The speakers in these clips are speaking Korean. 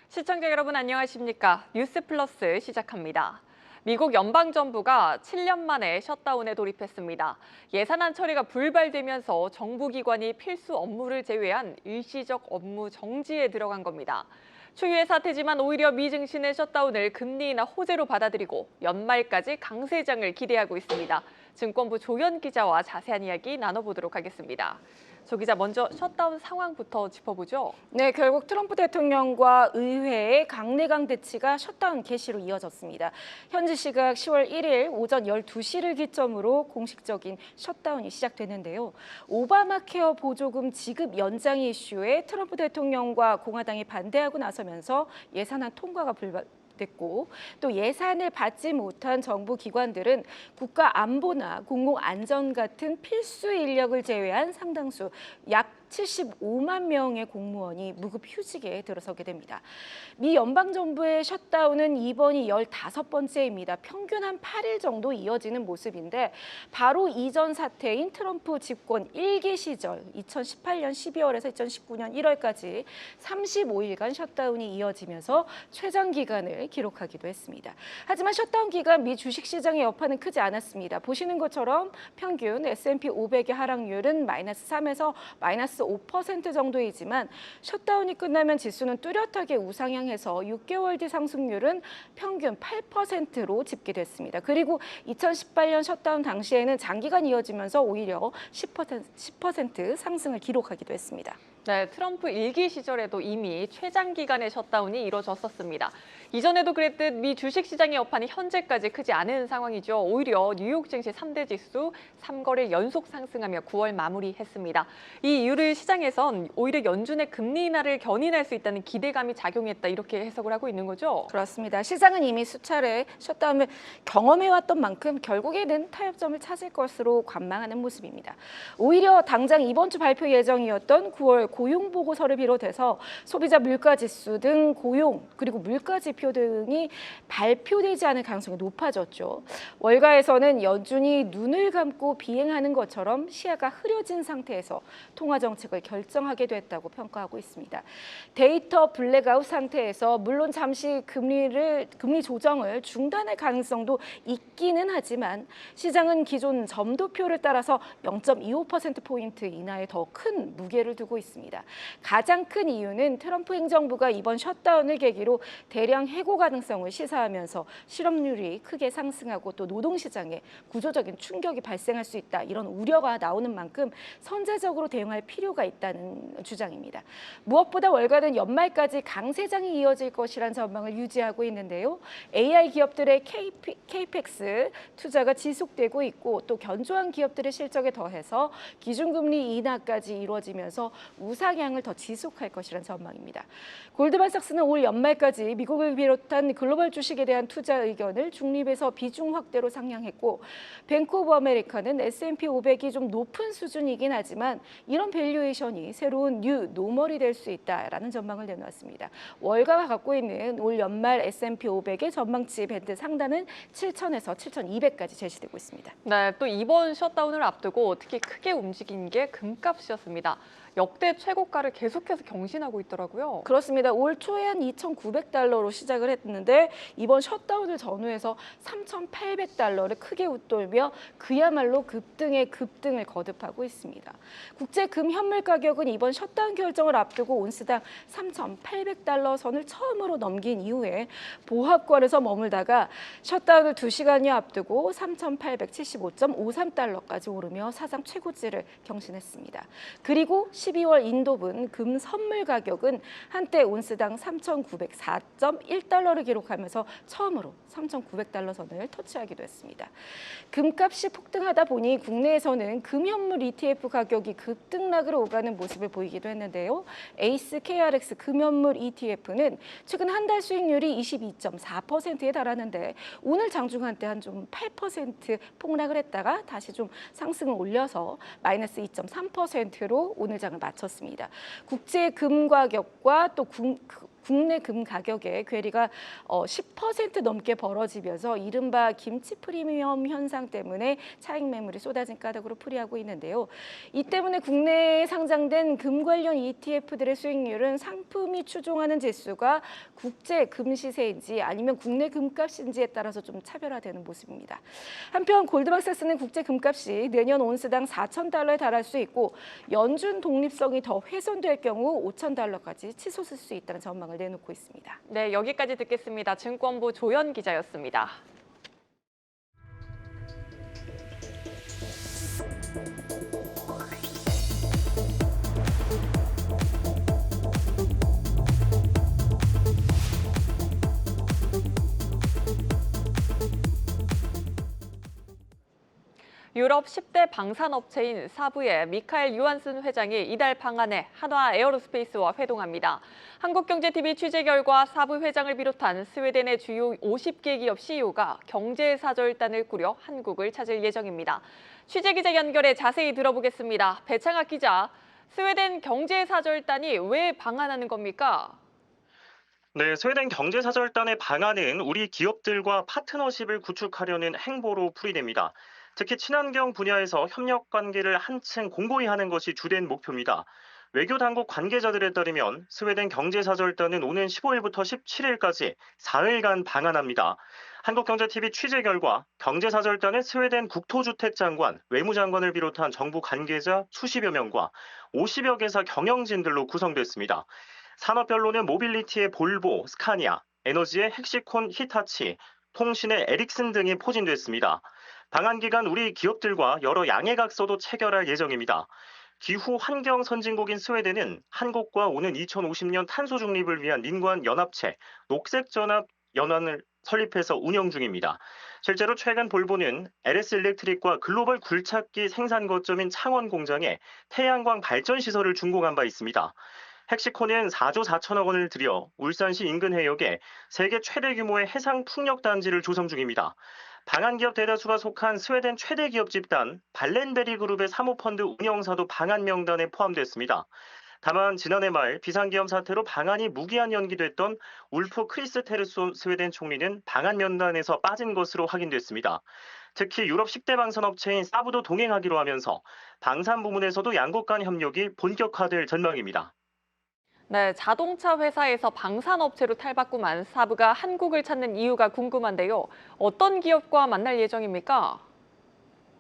시청자 여러분 안녕하십니까? 뉴스 플러스 시작합니다. 미국 연방정부가 7년 만에 셧다운에 돌입했습니다. 예산안 처리가 불발되면서 정부기관이 필수 업무를 제외한 일시적 업무 정지에 들어간 겁니다. 추위의 사태지만 오히려 미 증시는 셧다운을 금리 인하 호재로 받아들이고 연말까지 강세장을 기대하고 있습니다. 증권부 조현 기자와 자세한 이야기 나눠보도록 하겠습니다. 조 기자, 먼저 셧다운 상황부터 짚어보죠. 네, 결국 트럼프 대통령과 의회의 강내강 대치가 셧다운 개시로 이어졌습니다. 현지 시각 10월 1일 오전 12시를 기점으로 공식적인 셧다운이 시작되는데요. 오바마 케어 보조금 지급 연장 이슈에 트럼프 대통령과 공화당이 반대하고 나서면서 예산안 통과가 됐고, 또 예산을 받지 못한 정부 기관들은 국가 안보나 공공 안전 같은 필수 인력을 제외한 상당수 약 75만 명의 공무원이 무급 휴직에 들어서게 됩니다. 미 연방정부의 셧다운은 이번이 15번째입니다. 평균 한 8일 정도 이어지는 모습인데 바로 이전 사태인 트럼프 집권 1기 시절 2018년 12월에서 2019년 1월까지 35일간 셧다운이 이어지면서 최장 기간을 기록하기도 했습니다. 하지만 셧다운 기간 미 주식시장의 여파는 크지 않았습니다. 보시는 것처럼 평균 S&P 500의 하락률은 마이너스 3에서 마이너스 5% 정도이지만 셧다운이 끝나면 지수는 뚜렷하게 우상향해서 6개월 뒤 상승률은 평균 8%로 집계됐습니다. 그리고 2018년 셧다운 당시에는 장기간 이어지면서 오히려 10% 상승을 기록하기도 했습니다. 네, 트럼프 1기 시절에도 이미 최장 기간의 셧다운이 이뤄졌었습니다. 이전에도 그랬듯 미 주식시장의 여파는 현재까지 크지 않은 상황이죠. 오히려 뉴욕 증시 3대 지수 3거래 연속 상승하며 9월 마무리했습니다. 이 이유를 시장에선 오히려 연준의 금리 인하를 견인할 수 있다는 기대감이 작용했다, 이렇게 해석을 하고 있는 거죠. 그렇습니다. 시장은 이미 수차례 셧다운을 경험해왔던 만큼 결국에는 타협점을 찾을 것으로 관망하는 모습입니다. 오히려 당장 이번 주 발표 예정이었던 9월 고용보고서를 비롯해서 소비자 물가지수 등 고용 그리고 물가지표 등이 발표되지 않을 가능성이 높아졌죠. 월가에서는 연준이 눈을 감고 비행하는 것처럼 시야가 흐려진 상태에서 통화정책을 결정하게 됐다고 평가하고 있습니다. 데이터 블랙아웃 상태에서 물론 잠시 금리 조정을 중단할 가능성도 있기는 하지만 시장은 기존 점도표를 따라서 0.25%포인트 인하에 더 큰 무게를 두고 있습니다. 가장 큰 이유는 트럼프 행정부가 이번 셧다운을 계기로 대량 해고 가능성을 시사하면서 실업률이 크게 상승하고 또 노동시장에 구조적인 충격이 발생할 수 있다, 이런 우려가 나오는 만큼 선제적으로 대응할 필요가 있다는 주장입니다. 무엇보다 월가는 연말까지 강세장이 이어질 것이라는 전망을 유지하고 있는데요. AI 기업들의 케이펙스 투자가 지속되고 있고 또 견조한 기업들의 실적에 더해서 기준금리 인하까지 이루어지면서 우상향을 더 지속할 것이라는 전망입니다. 골드만삭스는 올 연말까지 미국을 비롯한 글로벌 주식에 대한 투자 의견을 중립에서 비중 확대로 상향했고, 뱅크 오브 아메리카는 S&P 500이 좀 높은 수준이긴 하지만 이런 밸류에이션이 새로운 뉴 노멀이 될 수 있다라는 전망을 내놓았습니다. 월가가 갖고 있는 올 연말 S&P 500의 전망치 밴드 상단은 7,000에서 7,200까지 제시되고 있습니다. 네, 또 이번 셧다운을 앞두고 특히 크게 움직인 게 금값이었습니다. 역대 최고가를 계속해서 경신하고 있더라고요. 그렇습니다. 올 초에 한 2,900달러로 시작을 했는데 이번 셧다운을 전후해서 3,800달러를 크게 웃돌며 그야말로 급등의 급등을 거듭하고 있습니다. 국제 금 현물 가격은 이번 셧다운 결정을 앞두고 온스당 3,800달러 선을 처음으로 넘긴 이후에 보합권에서 머물다가 셧다운을 2시간여 앞두고 3,875.53달러까지 오르며 사상 최고치를 경신했습니다. 그리고 12월 인도분 금 선물 가격은 한때 온스당 3,904.1달러를 기록하면서 처음으로 3,900달러 선을 터치하기도 했습니다. 금값이 폭등하다 보니 국내에서는 금현물 ETF 가격이 급등락을 오가는 모습을 보이기도 했는데요. 에이스 KRX 금현물 ETF는 최근 한 달 수익률이 22.4%에 달하는데 오늘 장중 때 한 좀 8% 폭락을 했다가 다시 좀 상승을 올려서 마이너스 2.3%로 오늘 장을 마쳤습니다. 국제 금 가격과 또 국내 금 가격의 괴리가 10% 넘게 벌어지면서 이른바 김치 프리미엄 현상 때문에 차익 매물이 쏟아진 까닭으로 풀이하고 있는데요. 이 때문에 국내에 상장된 금 관련 ETF들의 수익률은 상품이 추종하는 지수가 국제 금 시세인지 아니면 국내 금값인지에 따라서 좀 차별화되는 모습입니다. 한편 골드만삭스는 국제 금값이 내년 온스당 4,000달러에 달할 수 있고 연준 독립성이 더 훼손될 경우 5,000달러까지 치솟을 수 있다는 전망을 내놓고 있습니다. 네, 여기까지 듣겠습니다. 증권부 조연 기자였습니다. 유럽 10대 방산업체인 사브의 미카엘 유한슨 회장이 이달 방한해 한화 에어로스페이스와 회동합니다. 한국경제TV 취재 결과 사브 회장을 비롯한 스웨덴의 주요 50개 기업 CEO가 경제사절단을 꾸려 한국을 찾을 예정입니다. 취재기자 연결해 자세히 들어보겠습니다. 배창학 기자, 스웨덴 경제사절단이 왜 방한하는 겁니까? 네, 스웨덴 경제사절단의 방안은 우리 기업들과 파트너십을 구축하려는 행보로 풀이됩니다. 특히 친환경 분야에서 협력 관계를 한층 공고히 하는 것이 주된 목표입니다. 외교 당국 관계자들에 따르면 스웨덴 경제사절단은 오는 15일부터 17일까지 4일간 방한합니다. 한국경제TV 취재 결과 경제사절단은 스웨덴 국토주택장관, 외무장관을 비롯한 정부 관계자 수십여 명과 50여 개사 경영진들로 구성됐습니다. 산업별로는 모빌리티의 볼보, 스카니아, 에너지의 헥시콘, 히타치, 통신의 에릭슨 등이 포진됐습니다. 방한 기간 우리 기업들과 여러 양해각서도 체결할 예정입니다. 기후 환경 선진국인 스웨덴은 한국과 오는 2050년 탄소 중립을 위한 민관 연합체 녹색전압 연합을 설립해서 운영 중입니다. 실제로 최근 볼보는 LS 일렉트릭과 글로벌 굴착기 생산 거점인 창원 공장에 태양광 발전 시설을 준공한 바 있습니다. 헥시콘은 4조 4천억 원을 들여 울산시 인근 해역에 세계 최대 규모의 해상 풍력 단지를 조성 중입니다. 방한 기업 대다수가 속한 스웨덴 최대 기업 집단 발렌베리 그룹의 사모펀드 운영사도 방한 명단에 포함됐습니다. 다만 지난해 말 비상계엄 사태로 방한이 무기한 연기됐던 울프 크리스테르손 스웨덴 총리는 방한 명단에서 빠진 것으로 확인됐습니다. 특히 유럽 10대 방산업체인 사브도 동행하기로 하면서 방산 부문에서도 양국 간 협력이 본격화될 전망입니다. 네, 자동차 회사에서 방산업체로 탈바꿈한 사브가 한국을 찾는 이유가 궁금한데요. 어떤 기업과 만날 예정입니까?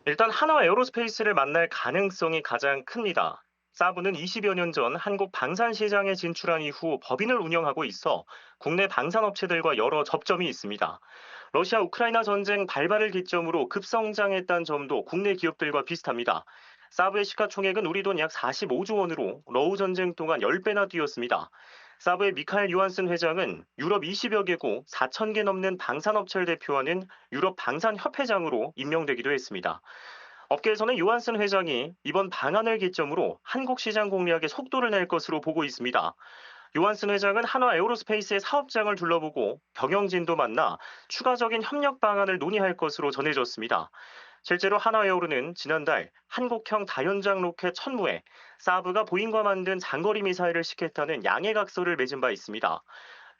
일단 한화 에어로스페이스를 만날 가능성이 가장 큽니다. 사브는 20여 년 전 한국 방산 시장에 진출한 이후 법인을 운영하고 있어 국내 방산업체들과 여러 접점이 있습니다. 러시아 우크라이나 전쟁 발발을 기점으로 급성장했다는 점도 국내 기업들과 비슷합니다. 사브의 시가총액은 우리 돈 약 45조 원으로 러우 전쟁 동안 10배나 뛰었습니다. 사브의 미카엘 유한슨 회장은 유럽 20여 개국 4천 개 넘는 방산업체를 대표하는 유럽 방산협회장으로 임명되기도 했습니다. 업계에서는 유한슨 회장이 이번 방안을 기점으로 한국 시장 공략에 속도를 낼 것으로 보고 있습니다. 요한슨 회장은 한화 에어로스페이스의 사업장을 둘러보고 경영진도 만나 추가적인 협력 방안을 논의할 것으로 전해졌습니다. 실제로 한화에어로는 지난달 한국형 다연장 로켓 천무에 사브가 보잉과 만든 장거리 미사일을 시켰다는 양해각서를 맺은 바 있습니다.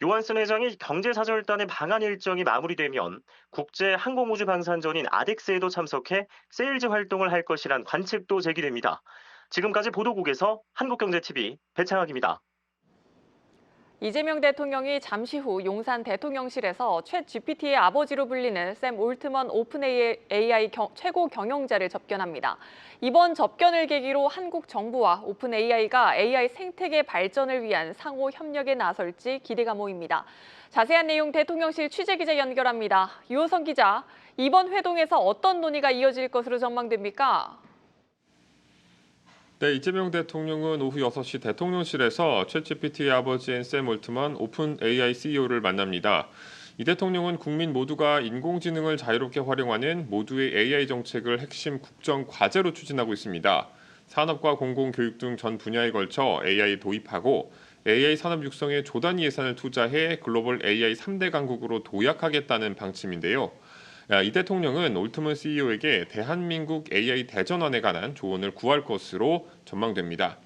요한슨 회장이 경제사절단의 방한 일정이 마무리되면 국제 항공우주 방산전인 아덱스에도 참석해 세일즈 활동을 할 것이란 관측도 제기됩니다. 지금까지 보도국에서 한국경제TV 배창학입니다. 이재명 대통령이 잠시 후 용산 대통령실에서 챗 GPT의 아버지로 불리는 샘 올트먼 오픈 AI 최고 경영자를 접견합니다. 이번 접견을 계기로 한국 정부와 오픈 AI가 AI 생태계 발전을 위한 상호 협력에 나설지 기대가 모입니다. 자세한 내용 대통령실 취재기자 연결합니다. 유호성 기자, 이번 회동에서 어떤 논의가 이어질 것으로 전망됩니까? 네, 이재명 대통령은 오후 6시 대통령실에서 챗GPT의 아버지인 샘 올트먼 오픈 AI CEO를 만납니다. 이 대통령은 국민 모두가 인공지능을 자유롭게 활용하는 모두의 AI 정책을 핵심 국정 과제로 추진하고 있습니다. 산업과 공공교육 등 전 분야에 걸쳐 AI 도입하고 AI 산업 육성에 조 단위 예산을 투자해 글로벌 AI 3대 강국으로 도약하겠다는 방침인데요. 이 대통령은 올트먼 CEO에게 대한민국 AI 대전환에 관한 조언을 구할 것으로 전망됩니다.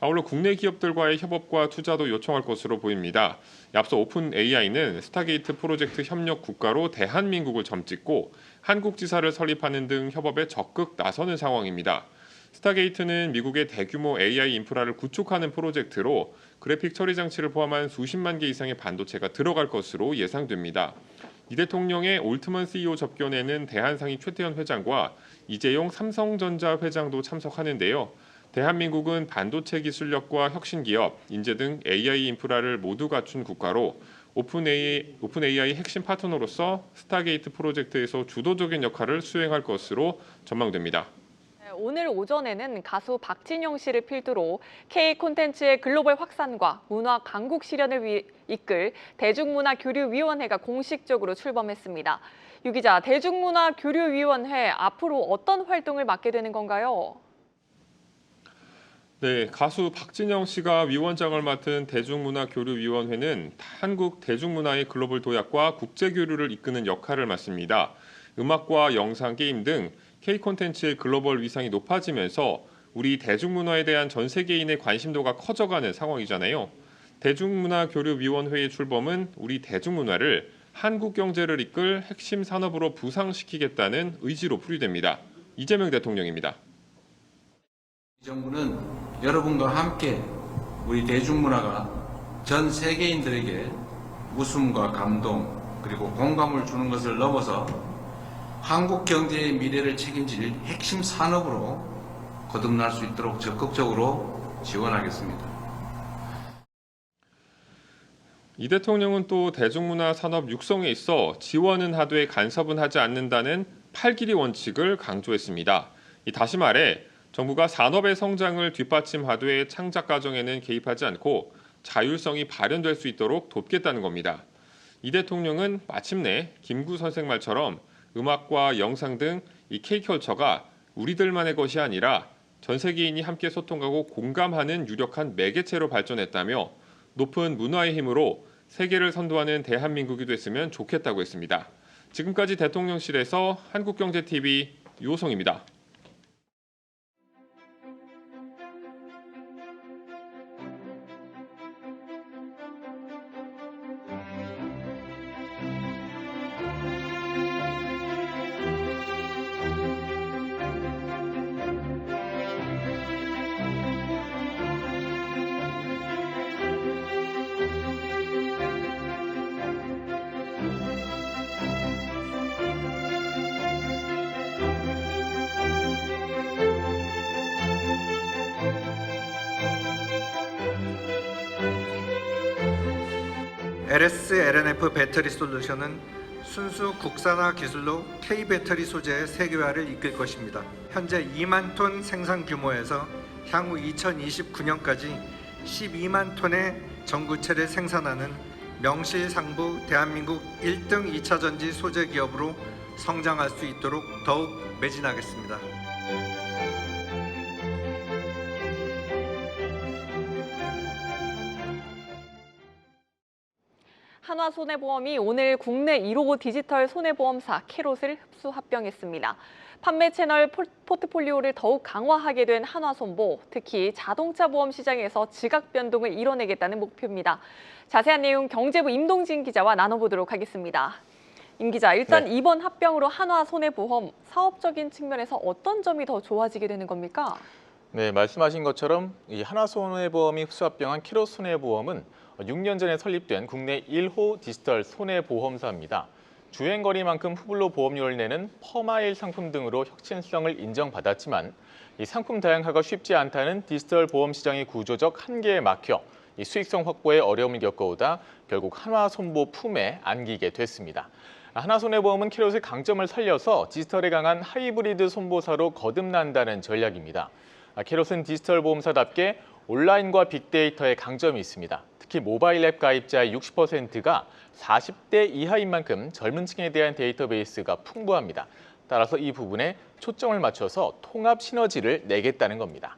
아울러 국내 기업들과의 협업과 투자도 요청할 것으로 보입니다. 앞서 오픈 AI는 스타게이트 프로젝트 협력 국가로 대한민국을 점찍고 한국 지사를 설립하는 등 협업에 적극 나서는 상황입니다. 스타게이트는 미국의 대규모 AI 인프라를 구축하는 프로젝트로 그래픽 처리 장치를 포함한 수십만 개 이상의 반도체가 들어갈 것으로 예상됩니다. 이 대통령의 올트먼 CEO 접견에는 대한상의 최태현 회장과 이재용 삼성전자 회장도 참석하는데요. 대한민국은 반도체 기술력과 혁신기업, 인재 등 AI 인프라를 모두 갖춘 국가로 오픈 AI 핵심 파트너로서 스타게이트 프로젝트에서 주도적인 역할을 수행할 것으로 전망됩니다. 오늘 오전에는 가수 박진영 씨를 필두로 K 콘텐츠의 글로벌 확산과 문화 강국 실현을 이끌 대중문화교류위원회가 공식적으로 출범했습니다. 유 기자, 대중문화교류위원회 앞으로 어떤 활동을 맡게 되는 건가요? 네, 가수 박진영 씨가 위원장을 맡은 대중문화교류위원회는 한국 대중문화의 글로벌 도약과 국제교류를 이끄는 역할을 맡습니다. 음악과 영상, 게임 등 K 콘텐츠의 글로벌 위상이 높아지면서 우리 대중문화에 대한 전 세계인의 관심도가 커져가는 상황이잖아요. 대중문화교류위원회의 출범은 우리 대중문화를 한국 경제를 이끌 핵심 산업으로 부상시키겠다는 의지로 풀이됩니다. 이재명 대통령입니다. 이 정부는 여러분과 함께 우리 대중문화가 전 세계인들에게 웃음과 감동 그리고 공감을 주는 것을 넘어서 한국 경제의 미래를 책임질 핵심 산업으로 거듭날 수 있도록 적극적으로 지원하겠습니다. 이 대통령은 또 대중문화 산업 육성에 있어 지원은 하되 간섭은 하지 않는다는 8길이 원칙을 강조했습니다. 다시 말해 정부가 산업의 성장을 뒷받침하되 창작 과정에는 개입하지 않고 자율성이 발현될 수 있도록 돕겠다는 겁니다. 이 대통령은 마침내 김구 선생 말처럼 음악과 영상 등 이 K컬처가 우리들만의 것이 아니라 전 세계인이 함께 소통하고 공감하는 유력한 매개체로 발전했다며 높은 문화의 힘으로 세계를 선도하는 대한민국이 됐으면 좋겠다고 했습니다. 지금까지 대통령실에서 한국경제TV 유호성입니다. LS/LNF 배터리 솔루션은 순수 국산화 기술로 K-배터리 소재의 세계화를 이끌 것입니다. 현재 2만 톤 생산 규모에서 향후 2029년까지 12만 톤의 전구체를 생산하는 명실상부 대한민국 1등 2차 전지 소재 기업으로 성장할 수 있도록 더욱 매진하겠습니다. 한화손해보험이 오늘 국내 1호 디지털 손해보험사 캐롯을 흡수 합병했습니다. 판매 채널 포트폴리오를 더욱 강화하게 된 한화손보, 특히 자동차 보험 시장에서 지각 변동을 이뤄내겠다는 목표입니다. 자세한 내용 경제부 임동진 기자와 나눠보도록 하겠습니다. 임 기자, 일단 이번 합병으로 한화손해보험 사업적인 측면에서 어떤 점이 더 좋아지게 되는 겁니까? 네, 말씀하신 것처럼 이 한화손해보험이 흡수합병한 캐롯 손해보험은 6년 전에 설립된 국내 1호 디지털 손해보험사입니다. 주행거리만큼 후불로 보험료를 내는 퍼마일 상품 등으로 혁신성을 인정받았지만 이 상품 다양화가 쉽지 않다는 디지털 보험 시장의 구조적 한계에 막혀 이 수익성 확보에 어려움을 겪어오다 결국 한화손보 품에 안기게 됐습니다. 한화손해보험은 캐롯의 강점을 살려서 디지털에 강한 하이브리드 손보사로 거듭난다는 전략입니다. 캐롯은 디지털 보험사답게 온라인과 빅데이터에 강점이 있습니다. 특히 모바일 앱 가입자의 60%가 40대 이하인 만큼 젊은 층에 대한 데이터베이스가 풍부합니다. 따라서 이 부분에 초점을 맞춰서 통합 시너지를 내겠다는 겁니다.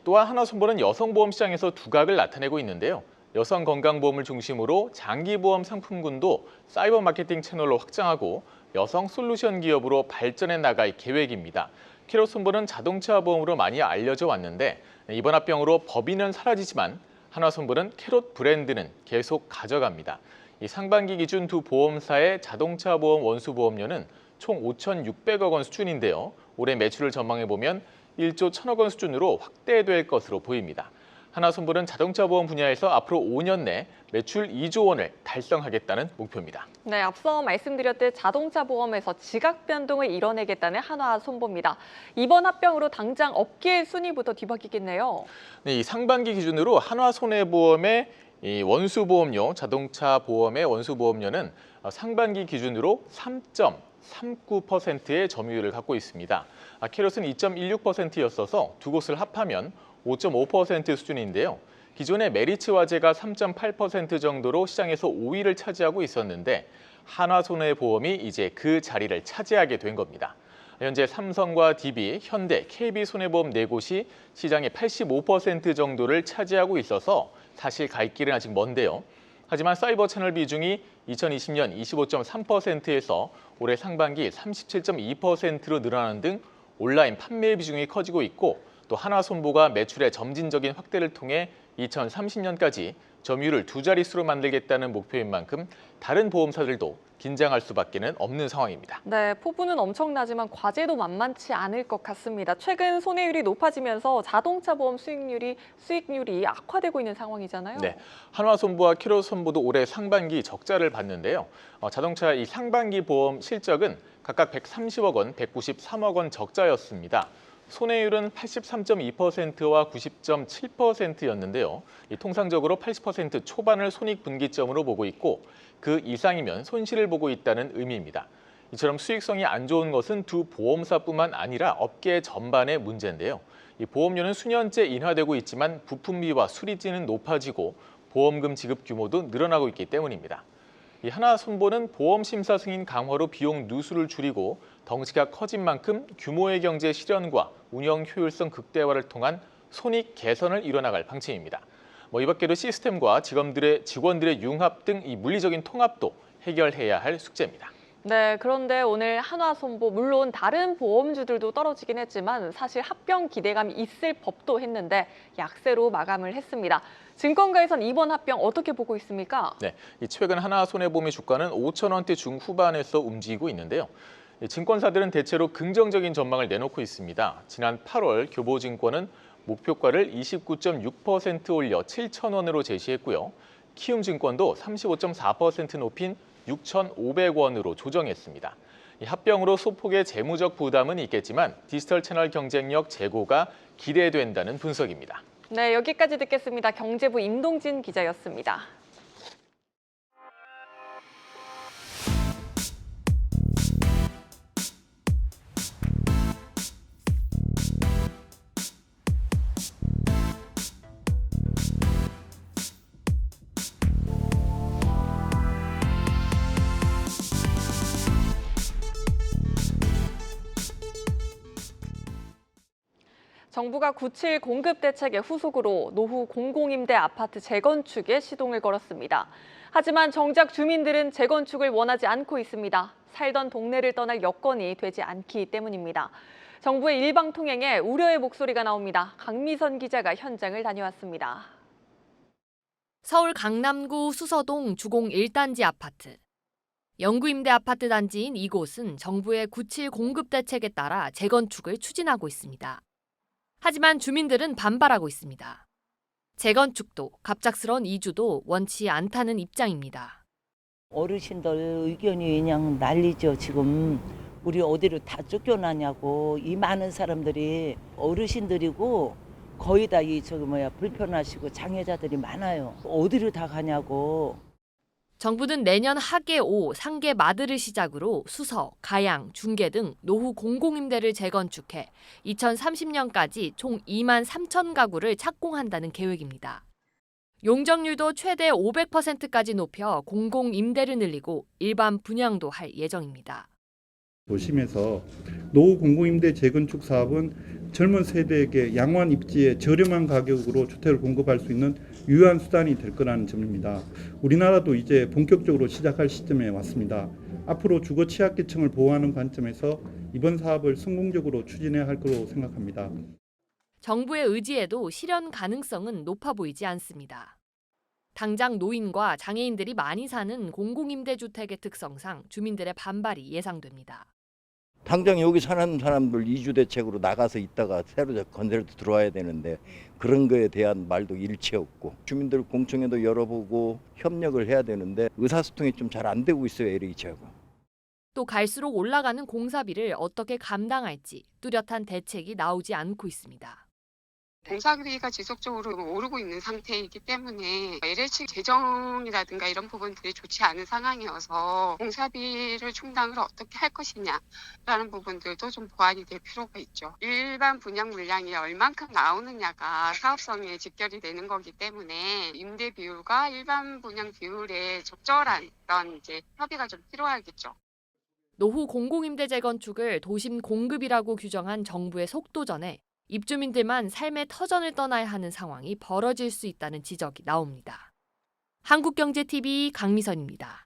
또한 한화손보는 여성보험 시장에서 두각을 나타내고 있는데요. 여성 건강보험을 중심으로 장기보험 상품군도 사이버 마케팅 채널로 확장하고 여성 솔루션 기업으로 발전해 나갈 계획입니다. 캐롯손보는 자동차 보험으로 많이 알려져 왔는데 이번 합병으로 법인은 사라지지만 한화손보는 캐롯 브랜드는 계속 가져갑니다. 이 상반기 기준 두 보험사의 자동차 보험 원수 보험료는 총 5,600억 원 수준인데요. 올해 매출을 전망해 보면 1조 1,000억 원 수준으로 확대될 것으로 보입니다. 한화손보는 자동차 보험 분야에서 앞으로 5년 내 매출 2조 원을 달성하겠다는 목표입니다. 네, 앞서 말씀드렸듯 자동차 보험에서 지각 변동을 이뤄내겠다는 한화손보입니다. 이번 합병으로 당장 업계 순위부터 뒤바뀌겠네요. 네, 이 상반기 기준으로 한화손해보험의 이 원수보험료, 자동차 보험의 원수보험료는 상반기 기준으로 3.39%의 점유율을 갖고 있습니다. 캐롯은 2.16%였어서 두 곳을 합하면 5.5% 수준인데요. 기존의 메리츠 화재가 3.8% 정도로 시장에서 5위를 차지하고 있었는데 한화손해보험이 이제 그 자리를 차지하게 된 겁니다. 현재 삼성과 DB, 현대, KB손해보험 네 곳이 시장의 85% 정도를 차지하고 있어서 사실 갈 길은 아직 먼데요. 하지만 사이버 채널 비중이 2020년 25.3%에서 올해 상반기 37.2%로 늘어나는 등 온라인 판매 비중이 커지고 있고 또 한화손보가 매출의 점진적인 확대를 통해 2030년까지 점유율을 두 자릿수로 만들겠다는 목표인 만큼 다른 보험사들도 긴장할 수밖에 없는 상황입니다. 네, 포부는 엄청나지만 과제도 만만치 않을 것 같습니다. 최근 손해율이 높아지면서 자동차 보험 수익률이 악화되고 있는 상황이잖아요. 네, 한화손보와 캐롯손보도 올해 상반기 적자를 봤는데요. 자동차 이 상반기 보험 실적은 각각 130억 원, 193억 원 적자였습니다. 손해율은 83.2%와 90.7%였는데요. 통상적으로 80% 초반을 손익분기점으로 보고 있고 그 이상이면 손실을 보고 있다는 의미입니다. 이처럼 수익성이 안 좋은 것은 두 보험사뿐만 아니라 업계 전반의 문제인데요. 이 보험료는 수년째 인하되고 있지만 부품비와 수리비는 높아지고 보험금 지급 규모도 늘어나고 있기 때문입니다. 이 한화손보는 보험 심사 승인 강화로 비용 누수를 줄이고 덩치가 커진 만큼 규모의 경제 실현과 운영 효율성 극대화를 통한 손익 개선을 이뤄나갈 방침입니다. 이 밖에도 시스템과 직원들의 융합 등 이 물리적인 통합도 해결해야 할 숙제입니다. 네, 그런데 오늘 한화손보 물론 다른 보험주들도 떨어지긴 했지만 사실 합병 기대감이 있을 법도 했는데 약세로 마감을 했습니다. 증권가에선 이번 합병 어떻게 보고 있습니까? 네, 최근 한화손해보험의 주가는 5,000원대 중후반에서 움직이고 있는데요. 증권사들은 대체로 긍정적인 전망을 내놓고 있습니다. 지난 8월 교보증권은 목표가를 29.6% 올려 7,000원으로 제시했고요. 키움증권도 35.4% 높인 6,500원으로 조정했습니다. 이 합병으로 소폭의 재무적 부담은 있겠지만 디지털 채널 경쟁력 제고가 기대된다는 분석입니다. 네, 여기까지 듣겠습니다. 경제부 임동진 기자였습니다. 정부가 9.7 공급 대책의 후속으로 노후 공공임대 아파트 재건축에 시동을 걸었습니다. 하지만 정작 주민들은 재건축을 원하지 않고 있습니다. 살던 동네를 떠날 여건이 되지 않기 때문입니다. 정부의 일방통행에 우려의 목소리가 나옵니다. 강미선 기자가 현장을 다녀왔습니다. 서울 강남구 수서동 주공 1단지 아파트. 영구임대 아파트 단지인 이곳은 정부의 9.7 공급 대책에 따라 재건축을 추진하고 있습니다. 하지만 주민들은 반발하고 있습니다. 재건축도 갑작스러운 이주도 원치 않다는 입장입니다. 어르신들 의견이 그냥 난리죠. 지금 우리 어디로 다 쫓겨나냐고. 이 많은 사람들이 어르신들이고 거의 다 불편하시고 장애자들이 많아요. 어디로 다 가냐고. 정부는 내년 하계 5, 상계 마드를 시작으로 수서, 가양, 중계 등 노후 공공임대를 재건축해 2030년까지 총 2만 3천 가구를 착공한다는 계획입니다. 용적률도 최대 500%까지 높여 공공임대를 늘리고 일반 분양도 할 예정입니다. 도심에서 노후 공공임대 재건축 사업은 젊은 세대에게 양호한 입지에 저렴한 가격으로 주택을 공급할 수 있는 유효한 수단이 될 거라는 점입니다. 우리나라도 이제 본격적으로 시작할 시점에 왔습니다. 앞으로 주거 취약계층을 보호하는 관점에서 이번 사업을 성공적으로 추진해야 할 거로 생각합니다. 정부의 의지에도 실현 가능성은 높아 보이지 않습니다. 당장 노인과 장애인들이 많이 사는 공공임대주택의 특성상 주민들의 반발이 예상됩니다. 당장 여기 사는 사람들 이주대책으로 나가서 있다가 새로 건설도 들어와야 되는데 그런 거에 대한 말도 일체 없고 주민들 공청회도 열어보고 협력을 해야 되는데 의사소통이 좀 잘 안 되고 있어요, LH하고. 또 갈수록 올라가는 공사비를 어떻게 감당할지 뚜렷한 대책이 나오지 않고 있습니다. 공사비가 지속적으로 오르고 있는 상태이기 때문에 LH 재정이라든가 이런 부분들이 좋지 않은 상황이어서 공사비를 충당을 어떻게 할 것이냐라는 부분들도 좀 보완이 될 필요가 있죠. 일반 분양 물량이 얼만큼 나오느냐가 사업성에 직결이 되는 거기 때문에 임대 비율과 일반 분양 비율에 적절한 그런 협의가 좀 필요하겠죠. 노후 공공임대 재건축을 도심 공급이라고 규정한 정부의 속도전에 입주민들만 삶의 터전을 떠나야 하는 상황이 벌어질 수 있다는 지적이 나옵니다. 한국경제TV 강미선입니다.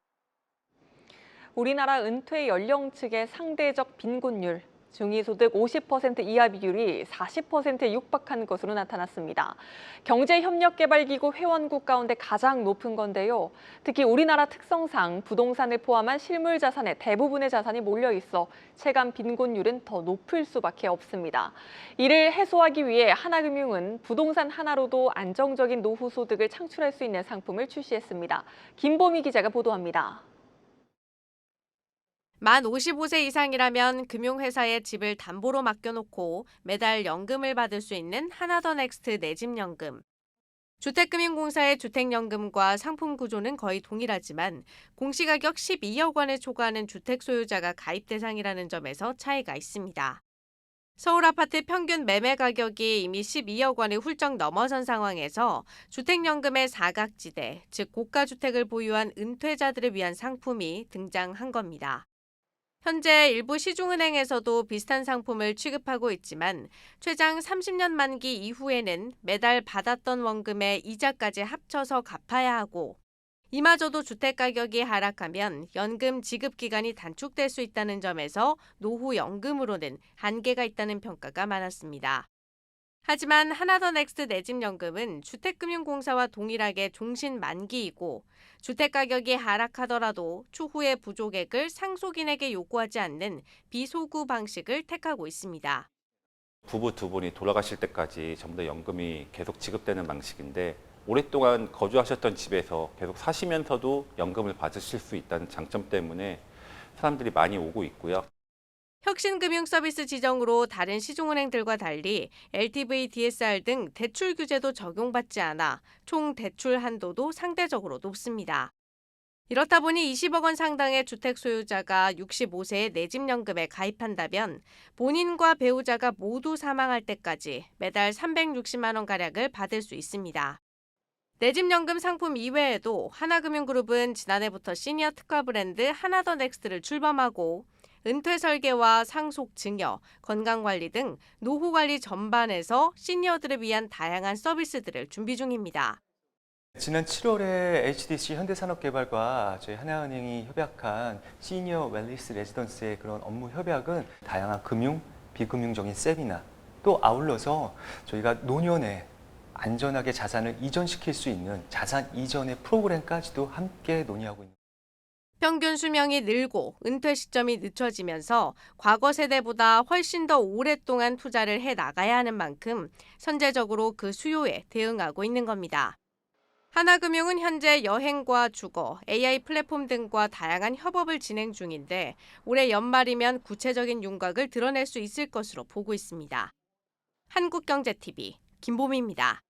우리나라 은퇴 연령층의 상대적 빈곤율, 중위소득 50% 이하 비율이 40%에 육박한 것으로 나타났습니다. 경제협력개발기구 회원국 가운데 가장 높은 건데요. 특히 우리나라 특성상 부동산을 포함한 실물 자산의 대부분의 자산이 몰려 있어 체감 빈곤율은 더 높을 수밖에 없습니다. 이를 해소하기 위해 하나금융은 부동산 하나로도 안정적인 노후 소득을 창출할 수 있는 상품을 출시했습니다. 김보미 기자가 보도합니다. 만 55세 이상이라면 금융회사에 집을 담보로 맡겨놓고 매달 연금을 받을 수 있는 하나더넥스트 내집연금. 주택금융공사의 주택연금과 상품 구조는 거의 동일하지만 공시가격 12억 원에 초과하는 주택 소유자가 가입 대상이라는 점에서 차이가 있습니다. 서울 아파트 평균 매매 가격이 이미 12억 원을 훌쩍 넘어선 상황에서 주택연금의 사각지대, 즉 고가주택을 보유한 은퇴자들을 위한 상품이 등장한 겁니다. 현재 일부 시중은행에서도 비슷한 상품을 취급하고 있지만 최장 30년 만기 이후에는 매달 받았던 원금의 이자까지 합쳐서 갚아야 하고 이마저도 주택가격이 하락하면 연금 지급 기간이 단축될 수 있다는 점에서 노후연금으로는 한계가 있다는 평가가 많았습니다. 하지만 하나더넥스트 내집연금은 주택금융공사와 동일하게 종신 만기이고 주택가격이 하락하더라도 추후에 부족액을 상속인에게 요구하지 않는 비소구 방식을 택하고 있습니다. 부부 두 분이 돌아가실 때까지 전부 다 연금이 계속 지급되는 방식인데 오랫동안 거주하셨던 집에서 계속 사시면서도 연금을 받으실 수 있다는 장점 때문에 사람들이 많이 오고 있고요. 혁신금융서비스 지정으로 다른 시중은행들과 달리 LTV, DSR 등 대출 규제도 적용받지 않아 총 대출 한도도 상대적으로 높습니다. 이렇다 보니 20억 원 상당의 주택 소유자가 65세에 내집연금에 가입한다면 본인과 배우자가 모두 사망할 때까지 매달 360만 원가량을 받을 수 있습니다. 내집연금 상품 이외에도 하나금융그룹은 지난해부터 시니어 특화 브랜드 하나더넥스트를 출범하고 은퇴 설계와 상속 증여, 건강관리 등 노후관리 전반에서 시니어들을 위한 다양한 서비스들을 준비 중입니다. 지난 7월에 HDC 현대산업개발과 저희 하나은행이 협약한 시니어 웰리스 레지던스의 그런 업무 협약은 다양한 금융, 비금융적인 세미나 또 아울러서 저희가 노년에 안전하게 자산을 이전시킬 수 있는 자산 이전의 프로그램까지도 함께 논의하고 있습니다. 평균 수명이 늘고 은퇴 시점이 늦춰지면서 과거 세대보다 훨씬 더 오랫동안 투자를 해 나가야 하는 만큼 선제적으로 그 수요에 대응하고 있는 겁니다. 하나금융은 현재 여행과 주거, AI 플랫폼 등과 다양한 협업을 진행 중인데 올해 연말이면 구체적인 윤곽을 드러낼 수 있을 것으로 보고 있습니다. 한국경제TV 김보미입니다.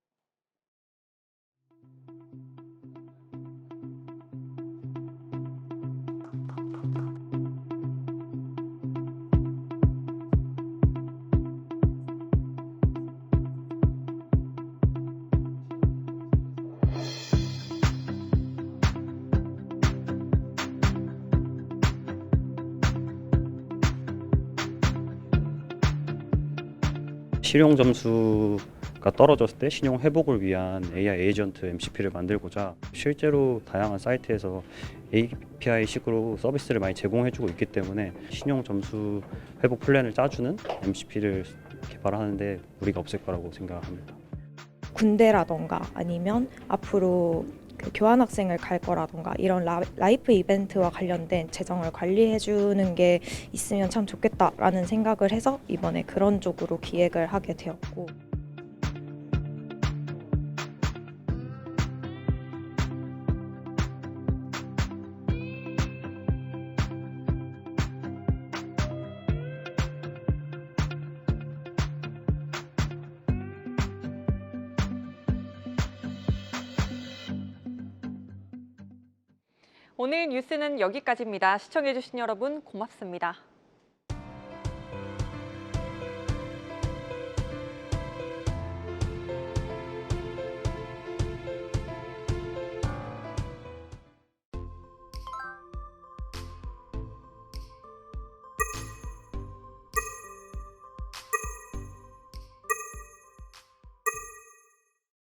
신용 점수가 떨어졌을 때 신용 회복을 위한 AI 에이전트 MCP를 만들고자 실제로 다양한 사이트에서 API식으로 서비스를 많이 제공해주고 있기 때문에 신용 점수 회복 플랜을 짜주는 MCP를 개발하는데 무리가 없을 거라고 생각합니다. 군대라던가 아니면 앞으로 그 교환학생을 갈 거라던가 이런 라이프 이벤트와 관련된 재정을 관리해 주는 게 있으면 참 좋겠다라는 생각을 해서 이번에 그런 쪽으로 기획을 하게 되었고. 오늘 뉴스는 여기까지입니다. 시청해주신 여러분 고맙습니다.